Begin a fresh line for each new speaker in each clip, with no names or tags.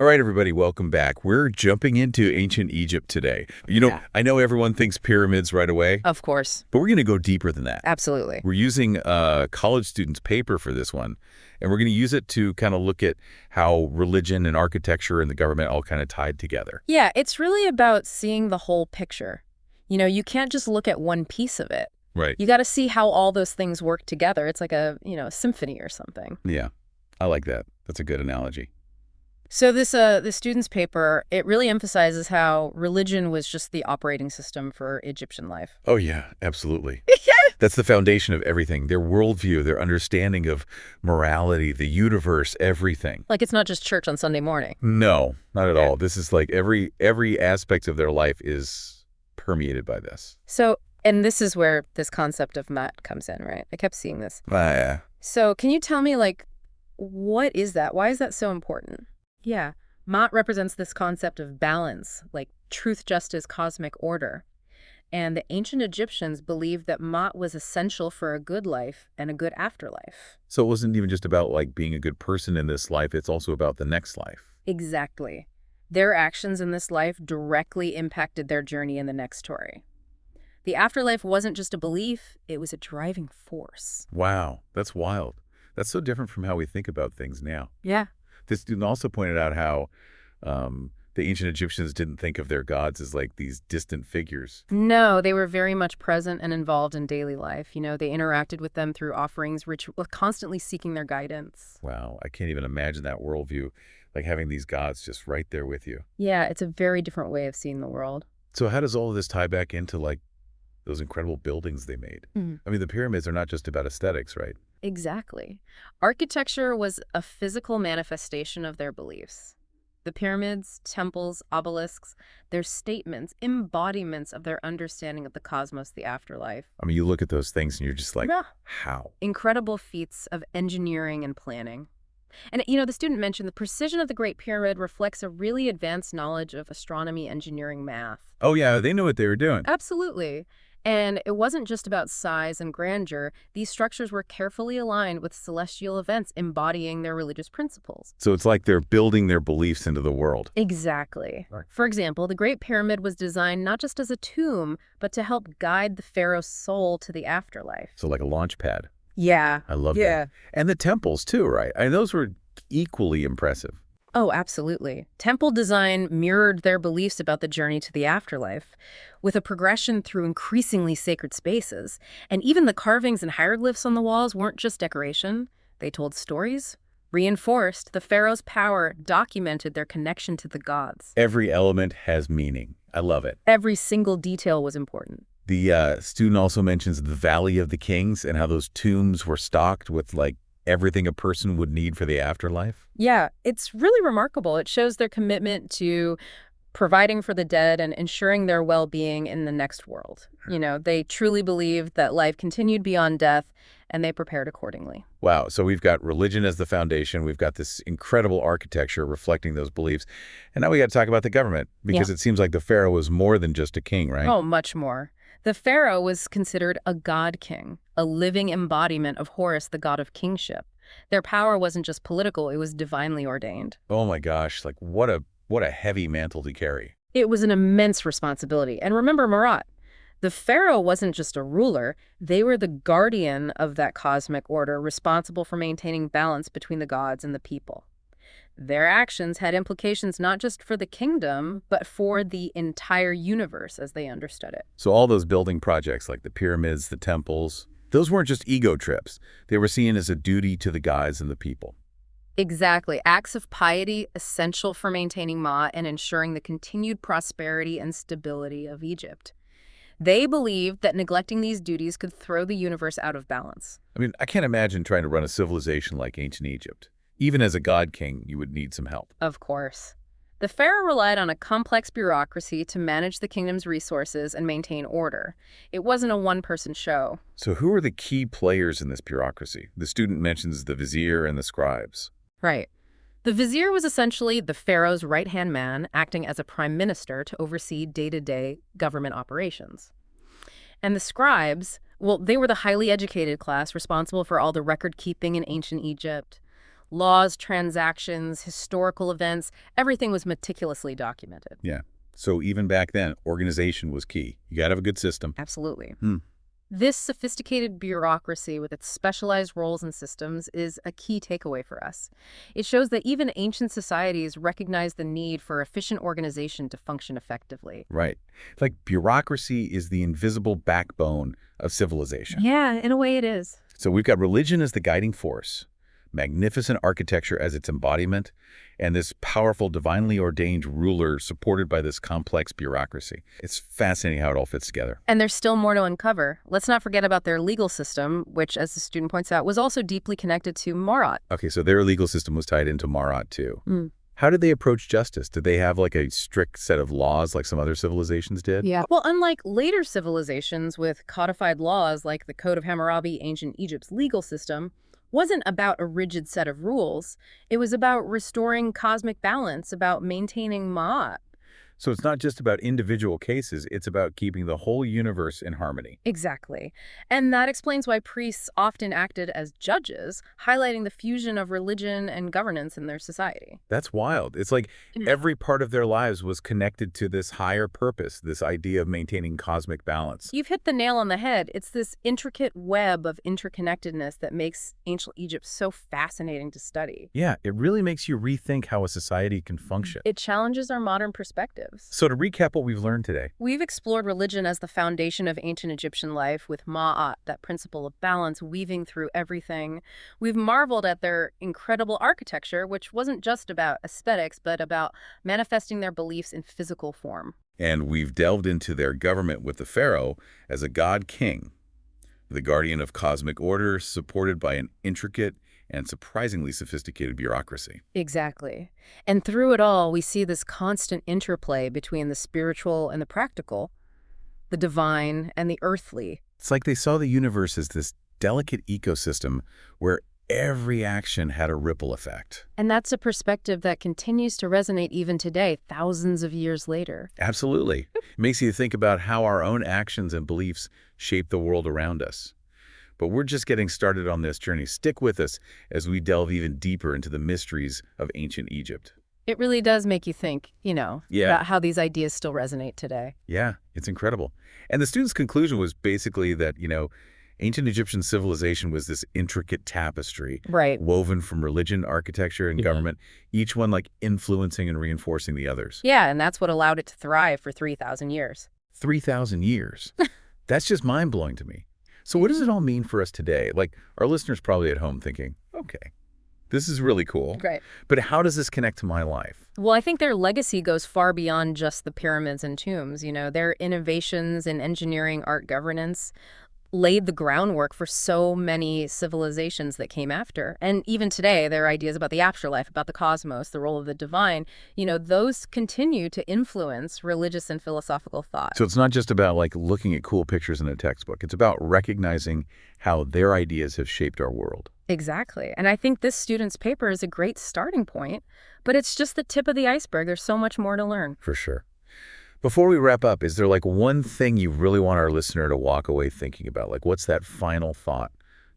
All right, everybody, welcome back. We're jumping into ancient Egypt today.
Yeah.
I know everyone thinks pyramids right away,
Of course.
but we're going to go deeper than that.
Absolutely.
We're using a college student's paper for this one, and we're going to use it to kind of look at how religion and architecture and the government all kind of tied together.
Yeah, it's really about seeing the whole picture. You can't just look at one piece of it.
Right.
You got to see how all those things work together. It's like a symphony or something.
Yeah, I like that. That's a good analogy.
So this student's paper, it really emphasizes how religion was just the operating system for Egyptian life.
Oh, yeah, absolutely. That's the foundation of everything. Their worldview, their understanding of morality, the universe, everything.
Like it's not just church on Sunday morning.
No, not at all. This is like every aspect of their life is permeated by this.
So, and this is where this concept of mat comes in, right? I kept seeing this.
Yeah.
So can you tell me, what is that? Why is that so important? Yeah. Mat represents this concept of balance, like truth, justice, cosmic order. And the ancient Egyptians believed that Mat was essential for a good life and a good afterlife.
So it wasn't even just about being a good person in this life, it's also about the next life.
Exactly. Their actions in this life directly impacted their journey in the next story. The afterlife wasn't just a belief, it was a driving force.
Wow, that's wild. That's so different from how we think about things now.
Yeah.
This student also pointed out how the ancient Egyptians didn't think of their gods as these distant figures.
No, they were very much present and involved in daily life. They interacted with them through offerings, constantly seeking their guidance.
Wow, I can't even imagine that worldview, having these gods just right there with you.
Yeah, it's a very different way of seeing the world.
So how does all of this tie back into those incredible buildings they made? I mean, the pyramids are not just about aesthetics, right?
Exactly. Architecture was a physical manifestation of their beliefs. The pyramids, temples, obelisks, they're statements, embodiments of their understanding of the cosmos, the afterlife.
I mean, you look at those things and you're just like,
Yeah.
how?
Incredible feats of engineering and planning. And, the student mentioned the precision of the Great Pyramid reflects a really advanced knowledge of astronomy, engineering, math.
Oh, yeah, they knew what they were doing.
Absolutely. And it wasn't just about size and grandeur. These structures were carefully aligned with celestial events embodying their religious principles.
So it's like they're building their beliefs into the world.
Exactly.
Right.
For example, the Great Pyramid was designed not just as a tomb, but to help guide the pharaoh's soul to the afterlife.
So like a launch pad.
Yeah.
I love that. And the temples too, right? I mean, those were equally impressive.
Oh, absolutely. Temple design mirrored their beliefs about the journey to the afterlife, with a progression through increasingly sacred spaces. And even the carvings and hieroglyphs on the walls weren't just decoration. They told stories, reinforced the pharaoh's power, documented their connection to the gods.
Every element has meaning. I love it.
Every single detail was important.
The student also mentions the Valley of the Kings and how those tombs were stocked with everything a person would need for the afterlife.
Yeah, it's really remarkable. It shows their commitment to providing for the dead and ensuring their well-being in the next world. They truly believed that life continued beyond death, and they prepared accordingly.
Wow. So we've got religion as the foundation. We've got this incredible architecture reflecting those beliefs. And now we got to talk about the government, because it seems like the pharaoh was more than just a king, right?
Oh, much more. The pharaoh was considered a god king, a living embodiment of Horus, the god of kingship. Their power wasn't just political, it was divinely ordained.
Oh my gosh, what a heavy mantle to carry.
It was an immense responsibility. And remember Marat, the pharaoh wasn't just a ruler, they were the guardian of that cosmic order, responsible for maintaining balance between the gods and the people. Their actions had implications not just for the kingdom, but for the entire universe as they understood it.
So all those building projects like the pyramids, the temples, those weren't just ego trips. They were seen as a duty to the gods and the people.
Exactly. Acts of piety essential for maintaining Ma and ensuring the continued prosperity and stability of Egypt. They believed that neglecting these duties could throw the universe out of balance.
I mean, I can't imagine trying to run a civilization like ancient Egypt. Even as a god king, you would need some help.
Of course. The pharaoh relied on a complex bureaucracy to manage the kingdom's resources and maintain order. It wasn't a one-person show.
So who are the key players in this bureaucracy? The student mentions the vizier and the scribes.
Right. The vizier was essentially the pharaoh's right-hand man, acting as a prime minister to oversee day-to-day government operations. And the scribes, well, they were the highly educated class responsible for all the record-keeping in ancient Egypt. Laws, transactions, historical events, everything was meticulously documented.
Yeah. So even back then, organization was key. You got to have a good system.
Absolutely.
Hmm.
This sophisticated bureaucracy with its specialized roles and systems is a key takeaway for us. It shows that even ancient societies recognize the need for efficient organization to function effectively.
Right. Like bureaucracy is the invisible backbone of civilization.
Yeah, in a way it is.
So we've got religion as the guiding force, magnificent architecture as its embodiment, and this powerful, divinely ordained ruler supported by this complex bureaucracy. It's fascinating how it all fits together.
And there's still more to uncover. Let's not forget about their legal system, which, as the student points out, was also deeply connected to Marat.
Okay, so their legal system was tied into Marat, too.
Mm.
How did they approach justice? Did they have like a strict set of laws like some other civilizations did?
Yeah. Well, unlike later civilizations with codified laws like the Code of Hammurabi, ancient Egypt's legal system wasn't about a rigid set of rules. It was about restoring cosmic balance, about maintaining Ma'at.
So it's not just about individual cases, it's about keeping the whole universe in harmony.
Exactly. And that explains why priests often acted as judges, highlighting the fusion of religion and governance in their society.
That's wild. It's like every part of their lives was connected to this higher purpose, this idea of maintaining cosmic balance.
You've hit the nail on the head. It's this intricate web of interconnectedness that makes ancient Egypt so fascinating to study.
Yeah, it really makes you rethink how a society can function.
It challenges our modern perspectives.
So to recap what we've learned today.
We've explored religion as the foundation of ancient Egyptian life with Ma'at, that principle of balance weaving through everything. We've marveled at their incredible architecture, which wasn't just about aesthetics, but about manifesting their beliefs in physical form.
And we've delved into their government with the pharaoh as a god king, the guardian of cosmic order, supported by an intricate and surprisingly sophisticated bureaucracy.
Exactly. And through it all, we see this constant interplay between the spiritual and the practical, the divine and the earthly.
It's like they saw the universe as this delicate ecosystem where every action had a ripple effect.
And that's a perspective that continues to resonate even today, thousands of years later.
Absolutely. It makes you think about how our own actions and beliefs shape the world around us. But we're just getting started on this journey. Stick with us as we delve even deeper into the mysteries of ancient Egypt.
It really does make you think,
Yeah.
about how these ideas still resonate today.
Yeah, it's incredible. And the student's conclusion was basically that, ancient Egyptian civilization was this intricate tapestry
Right.
woven from religion, architecture, and government, each one like influencing and reinforcing the others.
Yeah, and that's what allowed it to thrive for 3,000 years.
3,000 years. That's just mind-blowing to me. So what does it all mean for us today? Like, our listeners probably at home thinking, okay, this is really cool.
Right.
But how does this connect to my life?
Well, I think their legacy goes far beyond just the pyramids and tombs. Their innovations in engineering, art, governance laid the groundwork for so many civilizations that came after. And even today, their ideas about the afterlife, about the cosmos, the role of the divine, those continue to influence religious and philosophical thought.
So it's not just about like looking at cool pictures in a textbook. It's about recognizing how their ideas have shaped our world.
Exactly. And I think this student's paper is a great starting point, but it's just the tip of the iceberg. There's so much more to learn.
For sure. Before we wrap up, is there like one thing you really want our listener to walk away thinking about? Like, what's that final thought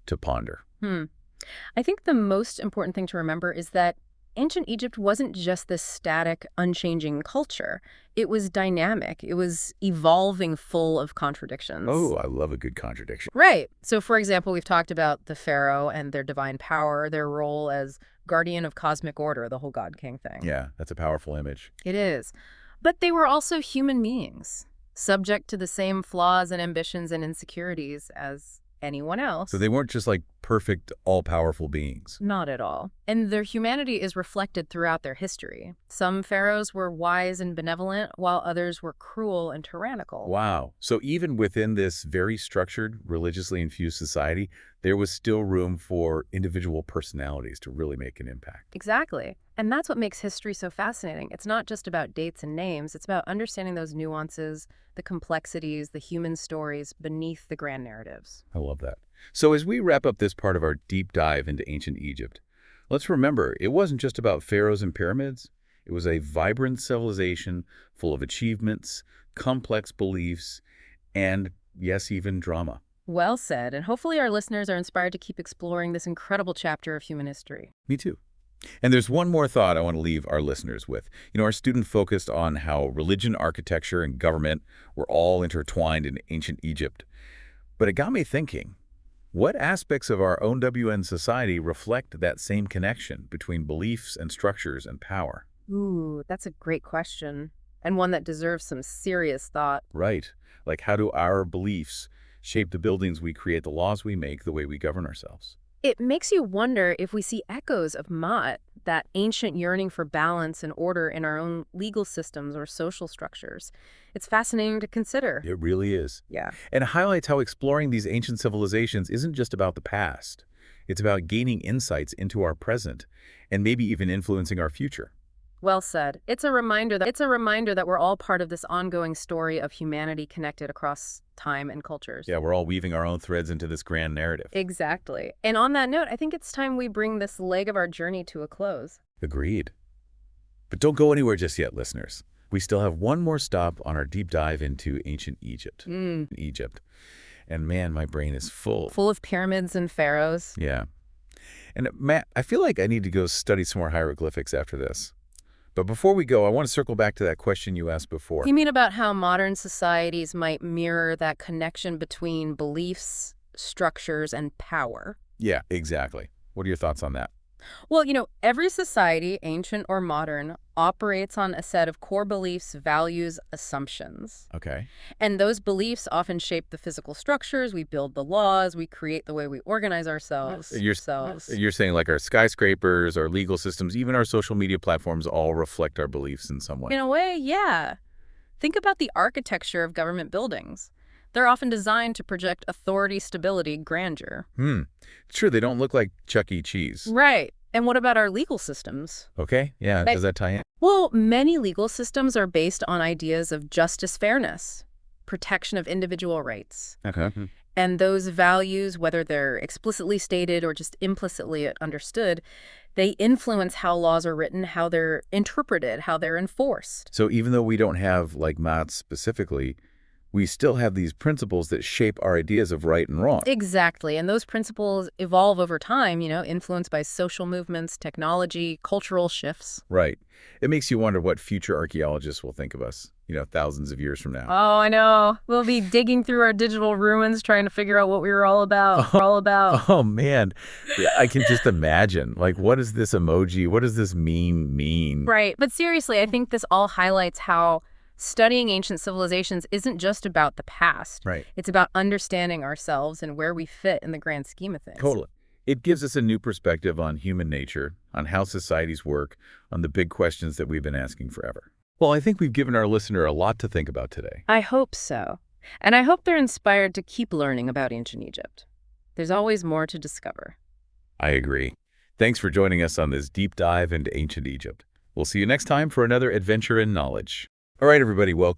to ponder?
I think the most important thing to remember is that ancient Egypt wasn't just this static, unchanging culture. It was dynamic. It was evolving, full of contradictions.
Oh, I love a good contradiction.
Right. So, for example, we've talked about the pharaoh and their divine power, their role as guardian of cosmic order, the whole god-king thing.
Yeah, that's a powerful image.
It is. But they were also human beings, subject to the same flaws and ambitions and insecurities as anyone else.
So they weren't just like perfect, all-powerful beings.
Not at all. And their humanity is reflected throughout their history. Some pharaohs were wise and benevolent, while others were cruel and tyrannical.
Wow. So even within this very structured, religiously infused society, there was still room for individual personalities to really make an impact.
Exactly. And that's what makes history so fascinating. It's not just about dates and names. It's about understanding those nuances, the complexities, the human stories beneath the grand narratives.
I love that. So as we wrap up this part of our deep dive into ancient Egypt, let's remember it wasn't just about pharaohs and pyramids. It was a vibrant civilization full of achievements, complex beliefs, and, yes, even drama.
Well said. And hopefully our listeners are inspired to keep exploring this incredible chapter of human history.
Me too. And there's one more thought I want to leave our listeners with. Our student focused on how religion, architecture, and government were all intertwined in ancient Egypt. But it got me thinking, what aspects of our own WN society reflect that same connection between beliefs and structures and power?
Ooh, that's a great question, and one that deserves some serious thought.
Right. Like, how do our beliefs shape the buildings we create, the laws we make, the way we govern ourselves?
It makes you wonder if we see echoes of Ma'at, that ancient yearning for balance and order in our own legal systems or social structures. It's fascinating to consider.
It really is.
Yeah.
And it highlights how exploring these ancient civilizations isn't just about the past. It's about gaining insights into our present and maybe even influencing our future.
Well said. It's a reminder that we're all part of this ongoing story of humanity connected across time and cultures.
Yeah, we're all weaving our own threads into this grand narrative.
Exactly. And on that note, I think it's time we bring this leg of our journey to a close.
Agreed. But don't go anywhere just yet, listeners. We still have one more stop on our deep dive into ancient Egypt. Egypt. And man, my brain is full.
Full of pyramids and pharaohs.
Yeah. And Matt, I feel like I need to go study some more hieroglyphics after this. But before we go, I want to circle back to that question you asked before.
You mean about how modern societies might mirror that connection between beliefs, structures, and power?
Yeah, exactly. What are your thoughts on that?
Well, every society, ancient or modern, operates on a set of core beliefs, values, assumptions.
Okay.
And those beliefs often shape the physical structures. We build the laws. We create the way we organize ourselves.
You're saying like our skyscrapers, our legal systems, even our social media platforms all reflect our beliefs in some way.
In a way, yeah. Think about the architecture of government buildings. They're often designed to project authority, stability, grandeur.
Sure, they don't look like Chuck E. Cheese.
Right. And what about our legal systems?
Okay, yeah, does that tie in?
Well, many legal systems are based on ideas of justice, fairness, protection of individual rights.
Okay.
And those values, whether they're explicitly stated or just implicitly understood, they influence how laws are written, how they're interpreted, how they're enforced.
So even though we don't have, like Mats specifically, we still have these principles that shape our ideas of right and wrong.
Exactly. And those principles evolve over time, influenced by social movements, technology, cultural shifts.
Right. It makes you wonder what future archaeologists will think of us, thousands of years from now.
Oh, I know. We'll be digging through our digital ruins trying to figure out what we were all about.
Oh, man. Yeah, I can just imagine. Like, what does this emoji, what does this meme mean?
Right. But seriously, I think this all highlights how studying ancient civilizations isn't just about the past.
Right.
It's about understanding ourselves and where we fit in the grand scheme of things.
Totally. It gives us a new perspective on human nature, on how societies work, on the big questions that we've been asking forever. Well, I think we've given our listener a lot to think about today.
I hope so. And I hope they're inspired to keep learning about ancient Egypt. There's always more to discover.
I agree. Thanks for joining us on this deep dive into ancient Egypt. We'll see you next time for another adventure in knowledge. All right, everybody, well,